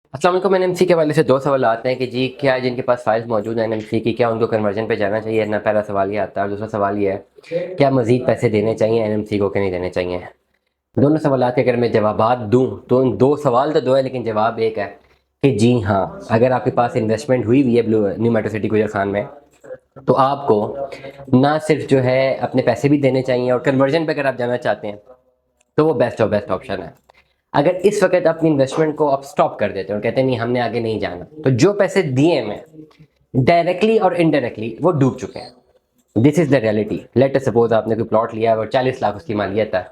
अस्सलाम वालेकुम। एनएमसी के वाले से दो सवाल आते हैं कि जी क्या जिनके पास फाइल्स मौजूद हैं एनएमसी की, क्या उनको कन्वर्जन पे जाना चाहिए ना। पहला सवाल ये आता है और दूसरा सवाल ये है क्या मजीद पैसे देने चाहिए एनएमसी को कि नहीं देने चाहिए। दोनों सवाल के अगर मैं जवाबात दूं तो इन दो सवाल तो दो है लेकिन जवाब एक है कि जी हाँ, अगर आपके पास इन्वेस्टमेंट हुई हुई है ब्लू न्यू मेट्रो सिटी गुजर खान में तो आपको ना सिर्फ जो है अपने पैसे भी देने चाहिए और कन्वर्जन पे अगर आप जाना चाहते हैं तो वो बेस्ट ऑफ बेस्ट ऑप्शन है। अगर इस वक्त अपनी इन्वेस्टमेंट को आप स्टॉप कर देते हो और कहते हैं नहीं हमने आगे नहीं जाना, तो जो पैसे दिए मैं डायरेक्टली और इनडायरेक्टली वो डूब चुके हैं। This is the reality. Let us suppose आपने कोई प्लॉट लिया और 40 लाख उसकी मालियत है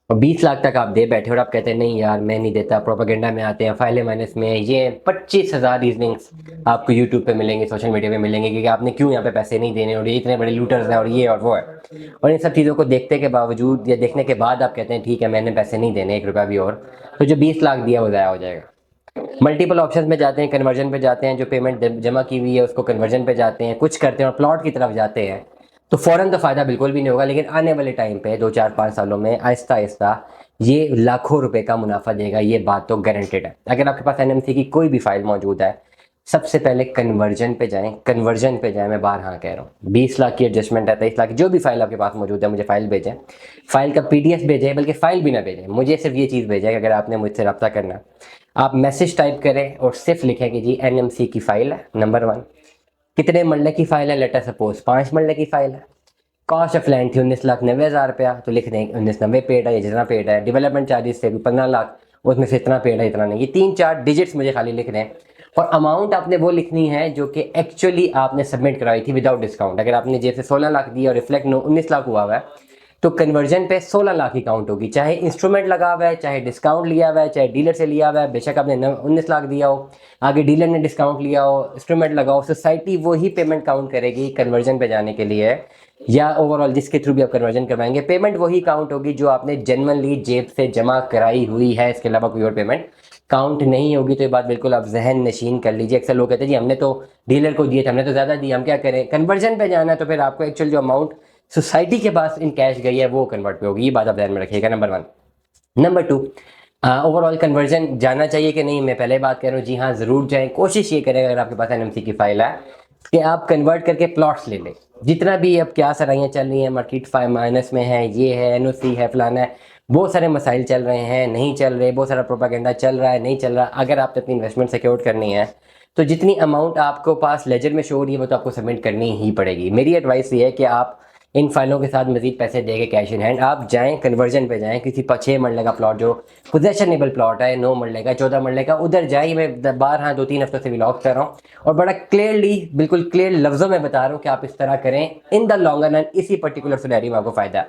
और 20 लाख तक आप दे बैठे और आप कहते हैं नहीं यार मैं नहीं देता, प्रोपागेंडा में आते हैं, फाइले माइनस में ये 25,000 रीजनिंग्स आपको यूट्यूब पे मिलेंगे, सोशल मीडिया पे मिलेंगे कि आपने क्यों यहाँ पे पैसे नहीं देने और ये इतने बड़े लूटर्स हैं और ये और वो है। और इन सब चीज़ों को देखने के बावजूद या देखने के बाद आप कहते हैं ठीक है मैंने पैसे नहीं देने 1 रुपया भी और, तो जो 20 लाख दिया वो ज़ाया हो जाएगा। मल्टीपल ऑप्शन में जाते हैं, कन्वर्जन पे जाते हैं, जो पेमेंट जमा की हुई है उसको कन्वर्जन पे जाते हैं, कुछ करते हैं और प्लॉट की तरफ जाते हैं, तो फ़ौरन तो फ़ायदा बिल्कुल भी नहीं होगा लेकिन आने वाले टाइम पे 2 4 5 सालों में आहिस्ता आहिस्ता ये लाखों रुपए का मुनाफा देगा, ये बात तो गारंटेड है। अगर आपके पास एनएमसी की कोई भी फाइल मौजूद है, सबसे पहले कन्वर्जन पे जाएं, कन्वर्जन पे जाएं। मैं बार हाँ कह रहा हूँ, 20 लाख की एडजस्टमेंट है, 23 लाख जो भी फाइल आपके पास मौजूद है मुझे फाइल भेजें, फाइल का पीडीएफ भेजें, बल्कि फाइल भी ना भेजें, मुझे सिर्फ ये चीज़ भेजें कि अगर आपने मुझसे रब्ता करना आप मैसेज टाइप करें और सिर्फ लिखें कि जी एनएमसी की फाइल है नंबर 1। कितने मरले की फाइल है, लेटर सपोज 5 मरले की फाइल है। कॉस्ट ऑफ लैंड थी 19,90,000 रुपया, तो लिख दें 19,90 पेड है या जितना पेड है। डेवलपमेंट चार्जेस थे 15 लाख, उसमें से इतना पेड है इतना नहीं। ये 3 4 डिजिट्स मुझे खाली लिख दें और अमाउंट आपने वो लिखनी है जो कि एक्चुअली आपने सबमिट कराई थी विदाउट डिस्काउंट। अगर आपने जेब से 16 लाख दी और रिफ्लेक्ट 19 लाख हुआ हुआ है तो कन्वर्जन पे 16 लाख की काउंट होगी, चाहे इंस्ट्रूमेंट लगा हुआ है, चाहे डिस्काउंट लिया हुआ है, चाहे डीलर से लिया हुआ है। बेशक आपने 19 लाख दिया हो, आगे डीलर ने डिस्काउंट लिया हो, इंस्ट्रूमेंट लगाओ, सोसाइटी वही पेमेंट काउंट करेगी कन्वर्जन पे जाने के लिए, या ओवरऑल जिसके थ्रू भी आप कन्वर्जन करवाएंगे पेमेंट वही काउंट होगी जो आपने जेन्युइनली जेब से जमा कराई हुई है। इसके अलावा कोई और पेमेंट काउंट नहीं होगी। तो ये बात बिल्कुल आप जहन नशीन कर लीजिए। अक्सर लोग कहते हैं जी हमने तो डीलर को दिए थे, हमने तो ज़्यादा दिए, हम क्या करें। कन्वर्जन पे जाना है तो फिर आपको एक्चुअल जो अमाउंट सोसाइटी के पास इन कैश गई है वो कन्वर्ट पे होगी। ये बात आप ध्यान में रखिएगा, नंबर 1। नंबर 2, ओवरऑल कन्वर्जन जाना चाहिए कि नहीं, मैं पहले बात कर रहा हूँ जी हाँ ज़रूर जाएं। कोशिश ये करें अगर आपके पास एनएमसी की फाइल है कि आप कन्वर्ट करके प्लॉट्स ले लें। जितना भी अब क्या सराइयाँ चल रही हैं, मार्केट 5 माइनस में है, ये है एनओसी है, फलाना है, बहुत सारे मसाइल चल रहे हैं, नहीं चल रहे, बहुत सारा प्रोपागेंडा चल रहा है, नहीं चल रहा। अगर आपने अपनी इन्वेस्टमेंट सिक्योर करनी है तो जितनी अमाउंट आपको पास लेजर में शो हो रही है वो तो आपको सबमिट करनी ही पड़ेगी। मेरी एडवाइस ये है कि आप इन फाइलों के साथ मजीद पैसे देके कैश इन हैंड आप जाएं, कन्वर्जन पे जाएं। किसी 6 मरले का प्लॉट जो पोजेशनेबल प्लॉट है, 9 मरले का, 14 मरले का, उधर जाइए। मैं बार हाँ 2 3 हफ्तों से व्लॉग कर रहा हूँ और बड़ा क्लियरली बिल्कुल क्लियर लफ्जों में बता रहा हूँ कि आप इस तरह करें। इन द लॉन्ग रन इसी पर्टिकुलर सिनेरियो में आपको फायदा है।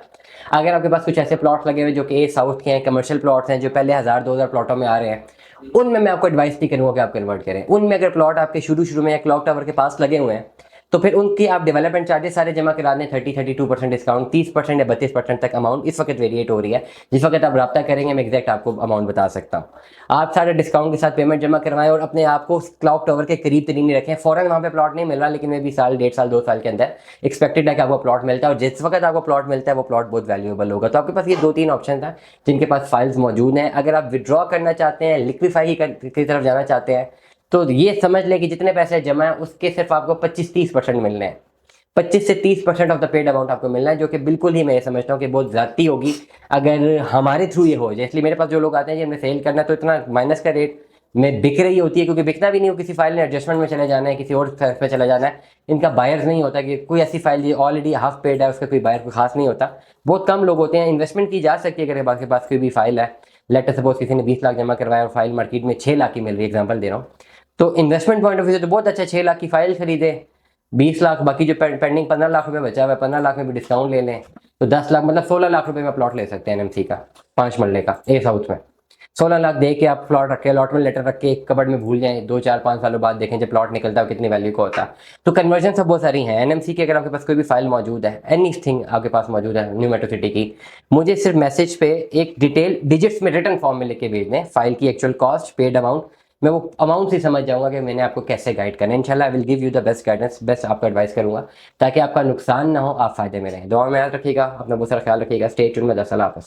अगर आपके पास कुछ ऐसे प्लॉट्स लगे हुए जो कि साउथ के हैं, कमर्शियल प्लॉट्स हैं जो पहले 1000 2000 प्लॉटों में आ रहे हैं, उनमें मैं आपको एडवाइस नहीं करूँगा कि आप कन्वर्ट करें। उनमें अगर प्लॉट आपके शुरू में या क्लॉक टावर के पास लगे हुए हैं तो फिर उनकी आप डेवलपमेंट चार्जेस सारे जमा करा दें। 32% डिस्काउंट, 30% या 32% तक अमाउंट इस वक्त वेरिएट हो रही है। जिस वक्त आप रब्ता करेंगे मैं एग्जैक्ट आपको अमाउंट बता सकता हूँ। आप सारे डिस्काउंट के साथ पेमेंट जमा करवाएं और अपने आप को क्लॉक टावर के करीब तरीन रखें। फॉरन वहाँ पे प्लॉट नहीं मिल रहा लेकिन मे भी साल 1.5 साल 2 साल के अंदर एक्सपेक्टेड है कि आपको प्लॉट मिलता है और जिस वक्त आपको प्लॉट मिलता है वो प्लॉट बहुत वैल्यूएबल होगा। तो आपके पास ये 2 3 ऑप्शन है जिनके पास फाइल्स मौजूद हैं। अगर आप विड्रॉ करना चाहते हैं, लिक्विफाई की तरफ जाना चाहते हैं, तो ये समझ लें कि जितने पैसे जमा है उसके सिर्फ आपको 25-30% मिलने हैं। 25 से 30% ऑफ द पेड अमाउंट आपको मिलना है, जो कि बिल्कुल ही मैं ये समझता हूँ कि बहुत ज़्यादती होगी अगर हमारे थ्रू ये हो जाए। इसलिए मेरे पास जो लोग आते हैं जी हमें सेल करना, तो इतना माइनस का रेट में बिक रही होती है क्योंकि बिकना भी नहीं हो, किसी फाइल ने एडजस्टमेंट में चले जाना है, किसी और पे चला जाना है। इनका बायर्स नहीं होता कि कोई ऐसी फाइल जो ऑलरेडी हाफ पेड है उसका कोई बायर कोई खास नहीं होता, बहुत कम लोग होते हैं। इन्वेस्टमेंट की जा सकती है अगर आपके पास कोई भी फाइल है। लेट सपोज किसी ने 20 लाख जमा करवाया और फाइल मार्केट में 6 लाख की मिल रही है, एग्जाम्पल दे रहा हूँ, तो इन्वेस्टमेंट पॉइंट ऑफ व्यू से तो बहुत अच्छा, 6 लाख की फाइल खरीदे, 20 लाख बाकी जो पेंडिंग 15 लाख रुपए बचा हुआ है, 15 लाख में भी डिस्काउंट ले लें तो 10 लाख मतलब 16 लाख रुपए में प्लॉट ले सकते हैं एनएमसी का 5 मरले का ए साउथ में। 16 लाख दे के आप प्लॉट रखे, अलॉटमेंट लेटर रख के कबड़ में भूल जाएं, 2 4 5 सालों बाद देखें जब प्लॉट निकलता है कितनी वैल्यू का होता है। तो कन्वर्जन सब बहुत सारी हैं एनएमसी की। अगर आपके पास कोई भी फाइल मौजूद है, एनीथिंग आपके पास मौजूद है न्यू मेट्रो सिटी की, मुझे सिर्फ मैसेज पे एक डिटेल डिजिट्स में रिटर्न फॉर्म में लिख के भेज दें फाइल की एक्चुअल कॉस्ट, पेड अमाउंट। मैं वो अमाउंट से समझ जाऊंगा कि मैंने आपको कैसे गाइड करना है। इंशाल्लाह I will give you the best guidance, best आपको एडवाइस करूंगा ताकि आपका नुकसान ना हो, आप फायदे में रहें। दुआ में याद रखिएगा, अपना बहुत सारा ख्याल रखिएगा। स्टे ट्यून में। अल्लाह हाफ़िज़।